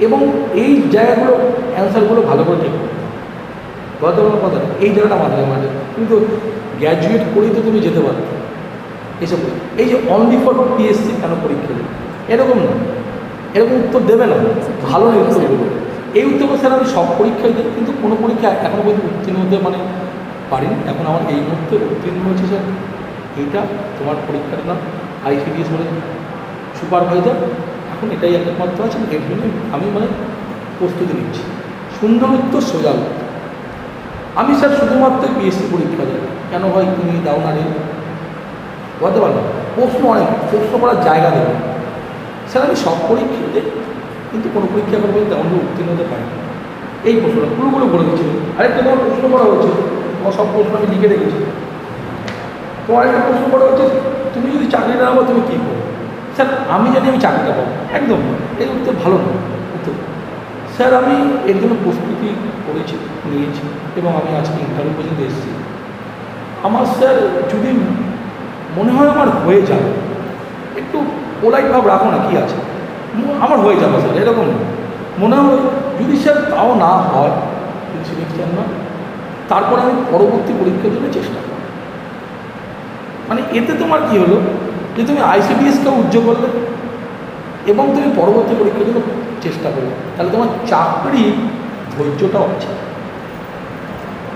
এবং এই জায়গাগুলো অ্যান্সারগুলো ভালো করে দেখো। কথা বলার কথা, এই জায়গাটা মাথায় মাঝে কিন্তু গ্র্যাজুয়েট করেই তো তুমি যেতে পারো এসব। এই যে অনলি ফর পিএসসি কেন পরীক্ষা দেবে, এরকম না, এরকম উত্তর দেবে না, ভালো না উত্তর দেবে। এই উত্তরটা স্যার আমি সব পরীক্ষায় দিই, কিন্তু কোনো পরীক্ষা এখনও পর্যন্ত উত্তীর্ণ হতে মানে পারিনি। এখন আমার এই মুহূর্তে উত্তীর্ণ হচ্ছে স্যার এইটা, তোমার পরীক্ষার নাম ICDS মানে সুপারভাইজার, এখন এটাই একমাত্র আছে, এর জন্য আমি মানে প্রস্তুতি নিচ্ছি। সুন্দর উত্তর, সোজা উত্তর। আমি স্যার শুধুমাত্র পিএসসি পরীক্ষা দিই, কেন ভাই তুমি দাও না রে, বলতে পারবো প্রশ্ন অনেক, প্রশ্ন করার জায়গা দেবে স্যার। আমি সব পরীক্ষা দিই, কিন্তু কোনো পরীক্ষা করবো তেমন উত্তীর্ণ হতে পারি না। এই প্রশ্নটা পুরোগুলো বলে দিচ্ছিল। আরেকটা তোমার প্রশ্ন করা হচ্ছে, তোমার সব প্রশ্ন আমি লিখে রেখেছি। তোমার একটা প্রশ্ন করা হচ্ছে, তুমি যদি চাকরি না পাবো তুমি কী করো। স্যার আমি জানি আমি চাকরিটা পাবো, একদম এই উত্তর ভালো না উত্তর। স্যার স্যার আমি এর জন্য প্রস্তুতি করেছি, নিয়েছি এবং আমি আজকে ইন্টারভিউ পর্যন্ত এসেছি। আমার স্যার যদি মনে হয় আমার হয়ে যাবে, একটু পোলাইট ভাব রাখো না, কী আছে, আমার হয়ে যাবে স্যার, এরকম মনে হয়। যদি স্যার তাও না হয়, যদি সিলেকশন না, তারপর আমি পরবর্তী পরীক্ষার জন্য চেষ্টা করব। মানে এতে তোমার কী হলো যে তুমি আইসিডিএসকেও উজ্জ্বল করলে এবং তুমি পরবর্তী পরীক্ষার জন্য চেষ্টা করবে, তাহলে তোমার চাকরি ধৈর্যটাও আছে,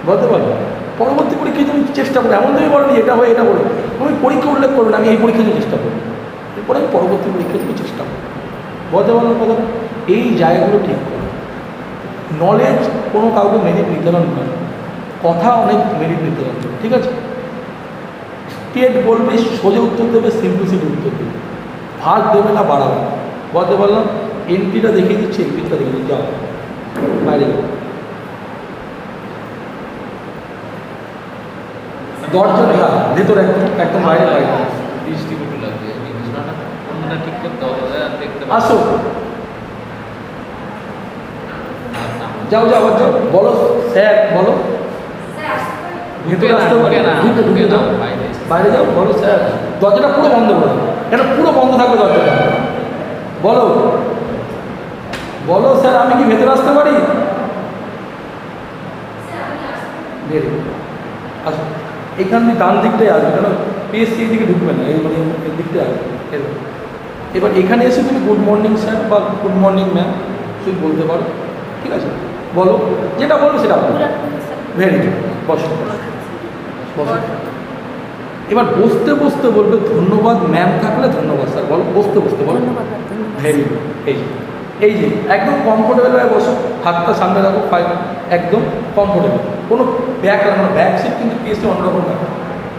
বলতে পারবে। পরবর্তী পরীক্ষায় তুমি চেষ্টা করবে, এমন তুমি বলো এটা হয় এটা বলো, তুমি পরীক্ষা উল্লেখ করবে না আমি এই পরীক্ষার জন্য চেষ্টা করবো, এরপরে আমি পরবর্তী পরীক্ষার জন্য চেষ্টা করবো, বলতে পারলাম কথা। এই জায়গাগুলো ঠিক করো। নলেজ কোনো কাউকে মেরিট নির্ধারণ করে, কথা অনেক মেরিট নির্ধারণ করে, ঠিক আছে। স্টেট বলবে সোজা উত্তর দেবে, সিম্পলিসিটি উত্তর দেবে, ভাগ দেবে না বাড়াবে না, বলতে পারলাম। এন্ট্রিটা দেখিয়ে দিচ্ছি, এক্সিটটা দেখিয়ে দিচ্ছি, যাও বাইরে যাও। দরজা দেখা ভেতরে একদম বাইরে বাইরে দৃষ্টিকটু লাগছে, জিনিসটা অন্যটা ঠিক করতে হবে আর দেখতে আসো, আচ্ছা। যাও যাও আবার যাও, বলো স্যার বলো, ভেতরে আসতে পারে, ঢুকে যাও, বাইরে যাও, বলো স্যার। দরজাটা পুরো বন্ধ করে দাও, এটা পুরো বন্ধ থাকবে দরজাটা, বলো বলো স্যার আমি কি ভেতরে আসতে পারি? ভেরি গুড, আসো। এখান দিয়ে ডান দিকটাই আসবে, কেন পিএসসি এই দিকে ঢুকবে না, এই মানে এর দিকটাই আসবে। এবার এখানে এসে তুমি গুড মর্নিং স্যার বা গুড মর্নিং ম্যাম তুমি বলতে পারো, ঠিক আছে। বলো, যেটা বলবে সেটা বলো। ভেরি গুড, বসো বসো। এবার বসতে বসতে বলবে ধন্যবাদ ম্যাম, থাকলে ধন্যবাদ স্যার, বলো বসতে বসতে বলো। ভেরি গুড, এই যে একদম কমফোর্টেবল হয়ে বসো, হাতটা সামনে রাখো, ফাইভ একদম কমফোর্টেবল, কোনো ব্যাক লাগবে না। ব্যাক সিট কিন্তু পিএসসি অন্যরকম থাকবে,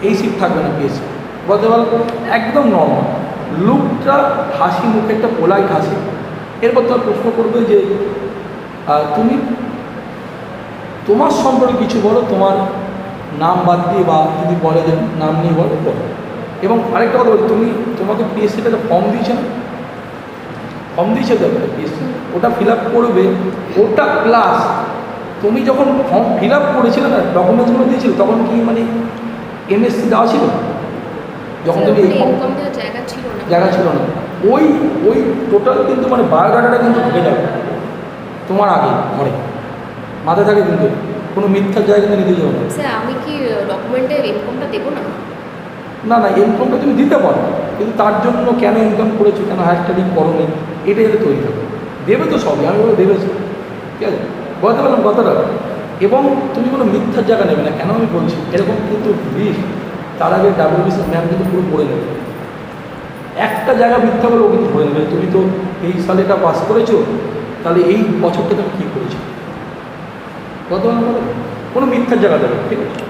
এই সিট থাকবে না পিএসসি, বলতে পারো একদম নর্মাল লুকটা, হাসি মুখে একটা পোলাইট হাসি। এরপর তোমার প্রশ্ন করবে যে তুমি তোমার সম্পর্কে কিছু বলো, তোমার নাম বাদ দিয়ে বা যদি বলে যে নাম নিয়ে বলো বলো। এবং আরেকটা কথা বলি, তোমাকে পিএসসিটা একটা ফর্ম দিয়েছে না, ফর্ম দিয়েছে তো একটা পিএসসি, ওটা ফিল আপ করবে, ওটা প্লাস তুমি যখন ফর্ম ফিল আপ করেছিলে না, ডকুমেন্টসগুলো দিয়েছিল, তখন কি মানে এমএসসি দেওয়া ছিল? যখন তুমি জায়গা ছিল না, ওই টোটাল কিন্তু মানে বায়োডাটাটা কিন্তু ঢুকে যাবে তোমার আগে ঘরে, মাথায় থাকে কিন্তু, কোনো মিথ্যার জায়গা কিন্তু নিতে যাবে না। স্যার আমি কি ডকুমেন্টে ইনকামটা দেবো না? না না, ইনকামটা তুমি দিতে পারো, কিন্তু তার জন্য কেন ইনকাম করেছো, কেন হায়ার স্টাডি করোনি, এটা যাতে তৈরি থাকে। দেবে তো সবই, আমি বলে দেবেছি, ঠিক আছে, বলতে পারলাম কথাটা। এবং তুমি কোনো মিথ্যার জায়গা নেবে না, কেন আমি বলছি এরকম কিন্তু লিস্ট তার আগে ডাব্লিউবিসি ম্যাম কিন্তু পুরো পড়ে নেবে, একটা জায়গা মিথ্যা বলে ও কিন্তু ধরে নেবে, তুমি তো এই সালেটা পাস করেছো, তাহলে এই বছরটা তুমি কী করেছো, কত কোনো মিথ্যার জায়গা দেবে, ঠিক আছে।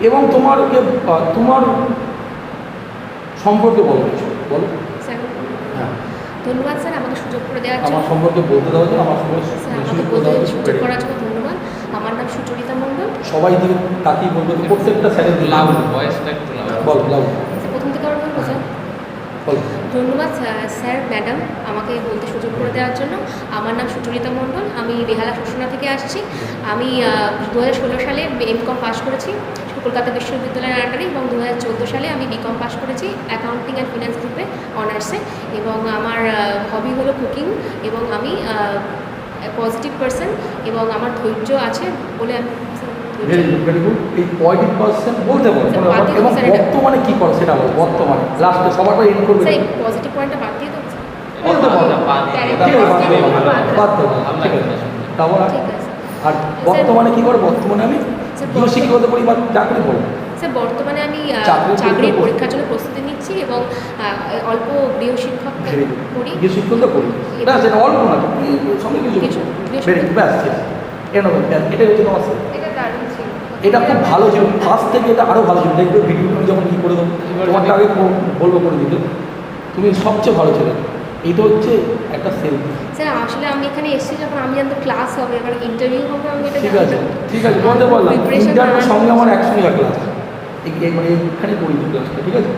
এবং তোমার সম্পর্কে বলো কিছু, বলো। স্যার হ্যাঁ, ধন্যবাদ স্যার আমাকে সুযোগ করে দেওয়ার জন্য। আমার সম্পর্কে বলতে দেওয়া যায়, আমার স্যার আমাকে বলতে সুযোগ করার জন্য ধন্যবাদ। আমার নাম সুচরিতা মণ্ডল। সবাই দিকে তাকিয়ে বলবে, প্রত্যেকটা স্যারের নাম ভয়েসটা একটু বল, লাভ স্যার প্রথম থেকে আবার বলবো স্যার? বল। ধন্যবাদ স্যার ম্যাডাম আমাকে বলতে সুযোগ করে দেওয়ার জন্য। আমার নাম সুচরিতা মণ্ডল, আমি বেহালা শোষণা থেকে আসছি। আমি 2016 সালে এমকম পাস করেছি কলকাতা বিশ্ববিদ্যালয়ের আন্ডারে, এবং 2014 সালে আমি বিকম পাস করেছি অ্যাকাউন্টিং অ্যান্ড ফিনান্স গ্রুপে অনার্সে। এবং আমার হবি হলো কুকিং, এবং আমি পজিটিভ পার্সন, এবং আমার ধৈর্য আছে বলে আমি ভেরি গুড, ভেরি গুড। এই পজিটিভ বলতে পারো, স্যার, বাদ দিয়ে এবং দেবো স্যার এটা। বর্তমানে কী করো সেটা বলো, বর্তমানে লাস্টে সবার পরে এন্ড করবে। স্যার এই পজিটিভ পয়েন্টটা বাদ দিয়ে দেবো স্যার? বলতে পারো, ঠিক আছে, বাদ দেবো, ঠিক আছে, তারপর ঠিক আছে আর বর্তমানে কী করো, বর্তমানে আমি স্যার, গৃহশিক্ষক হতে পারি বা চাকরি করবো। স্যার বর্তমানে আমি চাকরির চাকরির পরীক্ষা পরীক্ষার জন্য প্রস্তুতি নিচ্ছি, এবং অল্প গৃহশিক্ষক করি। গৃহশিক্ষকতা করি, ব্যাস, এটা অল্প না, তুমি সঙ্গে কিছু ভেরি গুড, ব্যাস ঠিক আছে, এটাই হচ্ছে তোমার স্যার। এটা দারুণ ছিল, এটা খুব ভালো ছিল, ফার্স্ট থেকে এটা আরও ভালো ছিল, দেখবে ভিডিও তুমি যখন কী করে দেবো, তোমাকে আগে বলবো করে দিতে, তুমি সবচেয়ে ভালো ছিল। এইটা হচ্ছে একটা সেলফ। স্যার আসলে আমি এখানে এসেছি যখন আমি জানতো ক্লাস হবে, এবার ইন্টারভিউ হবে, আমি এটা ঠিক আছে, ঠিক আছে, বলতে পারলাম। ইন্টারভিউর সঙ্গে আমার একসঙ্গে ক্লাস, মানে এইখানে করি ক্লাসটা, ঠিক আছে।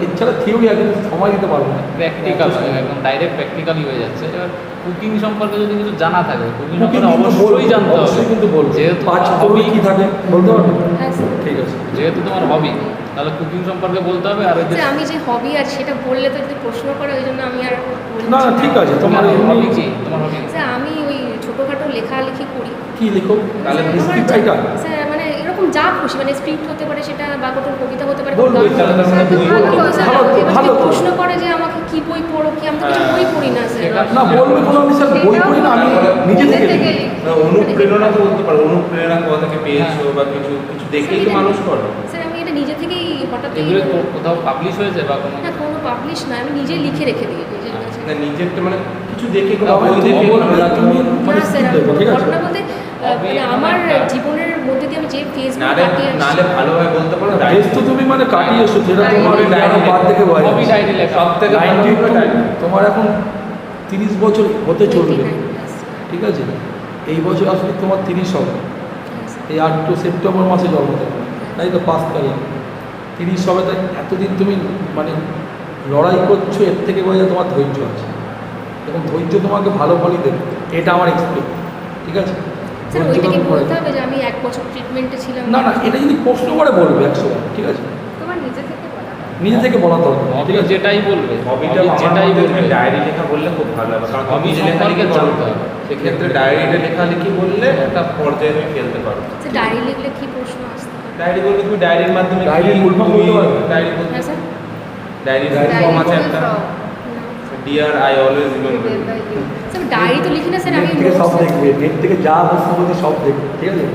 এছাড়া থিওরি একদম সময় দিতে পারবো না, প্র্যাকটিক্যাল, একদম ডাইরেক্ট প্র্যাকটিক্যালই হয়ে যাচ্ছে। এবার কুকিং সম্পর্কে যদি কিছু জানা থাকে কুকিং কুকিং সম্পর্কে কিন্তু বলবে, অবশ্যই জানতে হবে অবশ্যই কিন্তু বলবে। যেহেতু পাঁচ তোমার ফোড়ন hobby, কি থাকে বলতে পারবে? হ্যাঁ স্যার। ঠিক আছে। যেহেতু তোমার হবি তাহলে কুকিং সম্পর্কে বলতে হবে। আর ওই যে স্যার আমি যে হবি আছে সেটা বললে তো যদি প্রশ্ন করে ওই জন্য আমি আর বলছি না না ঠিক আছে, তোমার হবি এমনি কি তোমার হবি স্যার আমি ওই ছোটোখাটো লেখালেখি করি। কি লেখো? তাহলে স্যার, স্ক্রিপ্ট আমার রাইটার? স্যার মানে এরকম যা খুশি, মানে স্ক্রিপ্ট হতে পারে সেটা, বা কোনো কবিতা হতে পারে, বলবো, কোনো গান তাহলে হতে তো পারে। আমরা বই ভালো বলবো। কথা। স্যার, ভালো তো, এবার ভালো যদি তো। প্রশ্ন করে যে আমাকে কি বই পড়ো, কি, আমি তো কিছু বই পড়ি না স্যার। সেটা- না বলবে কোনো, আমি স্যার বই পড়ি না, আমি নিজে থেকে লিখি। না, অনুপ্রেরণা তো বলতে পারো, অনুপ্রেরণা কোথা থেকে পেয়েছো বা কিছু কিছু দেখেই তো মানুষ করে। স্যার আমি এটা নিজে থেকেই হঠাৎই, এগুলো কোথাও পাবলিশ হয়েছে বা কোনো না কোনো পাবলিশ না, আমি নিজে লিখে রেখে দিই নিজের কাছে। না নিজেরটা মানে কিছু দেখে কোনো না, বই তুমি দেখে বলবে, ভালো লাগলো। তুমি মানে না স্যার, script দেখো, ঠিক আছে? ঘটনা বলতে মানে আমার জীবনের মধ্যে দিয়ে আমি যে ফেসগুলো নালে কাটিয়ে নালে আসছি, ভালোভাবে বলতে পারো বেশ তো তুমি মানে কাটিয়ে এসো, যেটা Diary তোমার লেখা। ডায়রি বাদ থেকে বয় হবি ডায়েরি লেখা সব থেকে ভালো 92, হলো diary। তোমার এখন 30 বছর হতে চলবে, 29 ঠিক আছে? এই বছর আসলে তোমার 30 হবে, yes, এই 8 সেপ্টেম্বর মাসে জন্ম দেবে, তাই তো 5 তারিখ 30 হবে। তাই এতদিন তুমি মানে লড়াই করছো, এর থেকে বোঝা যায় তোমার ধৈর্য আছে, এবং ধৈর্য তোমাকে ভালো ফলই দেবে, এটা আমার এক্সপেক্ট, ঠিক আছে? স্যার ধৈর্য ওইটাকে যখন করে- বলতে হবে যে আমি 1 বছর ট্রিটমেন্টে ছিলাম। না না, এটা যদি প্রশ্ন করে বলবে 100, ঠিক আছে? তোমার নিজে থেকে বলা হয়। নিজে থেকে বলা দরকার, হবি ঠিক আছে? যেটাই বলবে হবিটা hobby যেটাই বলবে ডায়েরি লেখা বললে খুব ভালো হবে, কারণ Hobby হবি সম্পর্কে লেখালেখি করো, জানতে হবে। সেক্ষেত্রে ডায়েরিটা লেখালেখি বললে একটা পর্যায়ে তুমি ফেলতে পারো। স্যার ডায়েরি লিখলে কি প্রশ্ন আসতে পারে? ডায়েরি বলতে তুমি ডায়েরির মাধ্যমে ডায়েরির কি মূল ফর্ম তুমি বলতে পারবে? ডায়েরি বলতে হ্যাঁ স্যার। ডায়েরির Diary ফর্ম আছে Diary একটা, from dear I always remember. Today by you. Sir diary তো লিখি না স্যার, নেট আমি থেকে সব notes- দেখবে, নেট থেকে যা প্রশ্ন বলছে সব দেখবে, ঠিক আছে?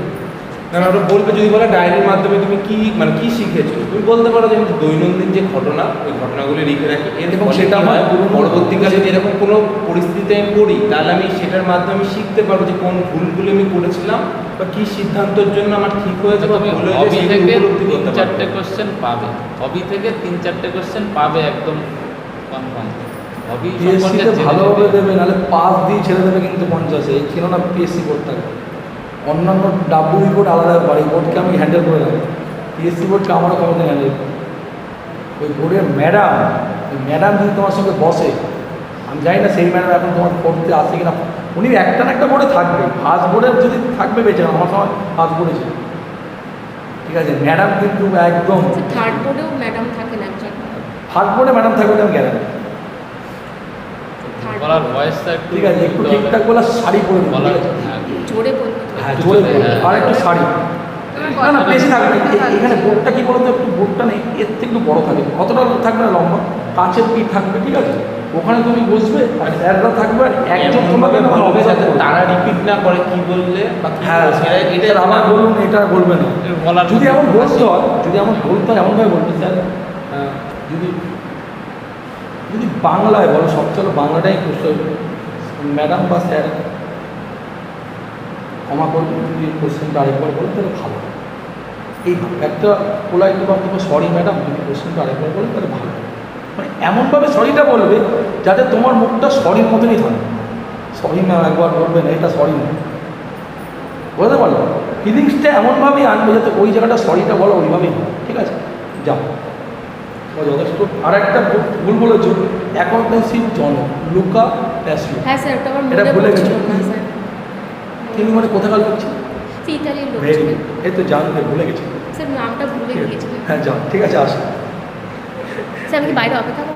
না না, ওটা বলবে যদি বলে ডায়েরির মাধ্যমে তুমি কি মানে কি শিখেছো, তুমি বলতে পারো যে আমি দৈনন্দিন যে ঘটনা ওই ঘটনাগুলি লিখে রাখি, এর এবং ফলে সেটা কি হয় আমার পুরনো- পরবর্তীকালে যদি এরকম কোনো পরিস্থিতিতে আমি পড়ি, তাহলে আমি সেটার মাধ্যমে শিখতে পারবো যে কোন ভুলগুলো আমি করেছিলাম বা কি সিদ্ধান্তের জন্য আমার ঠিক হয়েছে বা তুমি ভুল হয়েছে হবি সেগুলো থেকে উপলব্ধি করতে 3-4টে পারবো। কোশ্চেন পাবে, হবি থেকে 3-4টে কোশ্চেন পাবে একদম কনফার্ম। হবি পিএসসিতে সম্পর্কে ভালোভাবে দেবে, নাহলে পাস দিয়ে ছেড়ে দেবে কিন্তু 50-এ, এই ছিল না পিএসসি বোর্ড থাকে। অন্যান্য ডাব্লিউ বোর্ড আলাদা ব্যাপার, এই বোর্ডকে আমি হ্যান্ডেল করে নেব, পিএসসি বোর্ডকে আমারও ক্ষমতা হ্যান্ডেল করি। ওই বোর্ডের ম্যাডাম, ওই ম্যাডাম যদি তোমার সঙ্গে বসে, আমি জানি না সেই ম্যাডাম এখন তোমার পড়তে আসে কিনা, উনি একটা না একটা বোর্ডে থাকবে, ফার্স্ট বোর্ডে যদি থাকবে বেঁচে, আমার সময় ফার্স্ট বোর্ডে ছিল, ঠিক আছে? ম্যাডাম কিন্তু একদম স্যার থার্ড বোর্ডেও ম্যাডাম থাকেন একজন। ফার্স্ট বোর্ডে ম্যাডাম থাকবে আমি গ্যারান্টি, থার্ড বলার ভয়েসটা একটু ঠিক আছে? একটু ঠিকঠাক বলে শাড়ি পরে নেবে, বলার ঠিক আছে? হ্যাঁ, জোরে বলবো তো। হ্যাঁ জোরে বলবে, আর একটু শাড়ি, তোমার না না কথা বেশি থাকবে, বলতে ভালো এখানে ছিল। বোর্ডটা কি বলতো, একটু বোর্ডটা নেই, এর থেকে একটু বড় থাকবে, অতটা থাকবে না লম্বা, কাঁচের পিঠ থাকবে, ঠিক আছে? ওখানে তুমি বসবে আর স্যাররা থাকবে, আর একজন তোমাকে এমনভাবে বলবে যাতে observe করবে। তারা রিপিট না করে কি বললে বা কি হ্যাঁ বলছে, এটা স্যার আবার বলুন, এটা বলবে না। এর বলার যদি এমন মধ্যে বলতে হয়, যদি এমন বলতে হয় এমনভাবে বলবে, স্যার যদি যদি বাংলায় বলো, সবচেয়ে বাংলাটাই প্রশ্ন, ম্যাডাম বা স্যার ক্ষমা করবেন যদি কোশ্চেনটা আরেকবার বলেন তাহলে ভালো হয়। এই একটা পোলাইট বা সরি ম্যাডাম যদি কোশ্চেনটা আরেকবার বলেন তাহলে ভালো হয়। মানে এমনভাবে সরিটা বলবে যাতে তোমার মুখটা সরির মতনই থাকে, সরি ম্যাম একবার বলবে না, এটা সরি না, বুঝতে পারলো? ফিলিংসটা এমনভাবেই আনবে যাতে ওই জায়গাটা সরিটা বলো ওইভাবেই হয়, ঠিক আছে? যাও ও যথেষ্ট। আর একটা ভুল বলেছো, অ্যাকাউন্টেন্সির জনক লুকা প্যাসিও, হ্যাঁ স্যার, ওটা আমার এটা মনে ভুলে পড়ছিল গেছো? না স্যার। তিনি মানে কোথাকার লোক ছিল? সে ইতালির লোক ভেরি, ছিলেন। এই তো জানতে ভুলে গেছি। স্যার নামটা ভুলে গিয়েছিলেন। হ্যাঁ যাও, ঠিক আছে, আসো। স্যার আমি কি বাইরে অপেক্ষা করবো?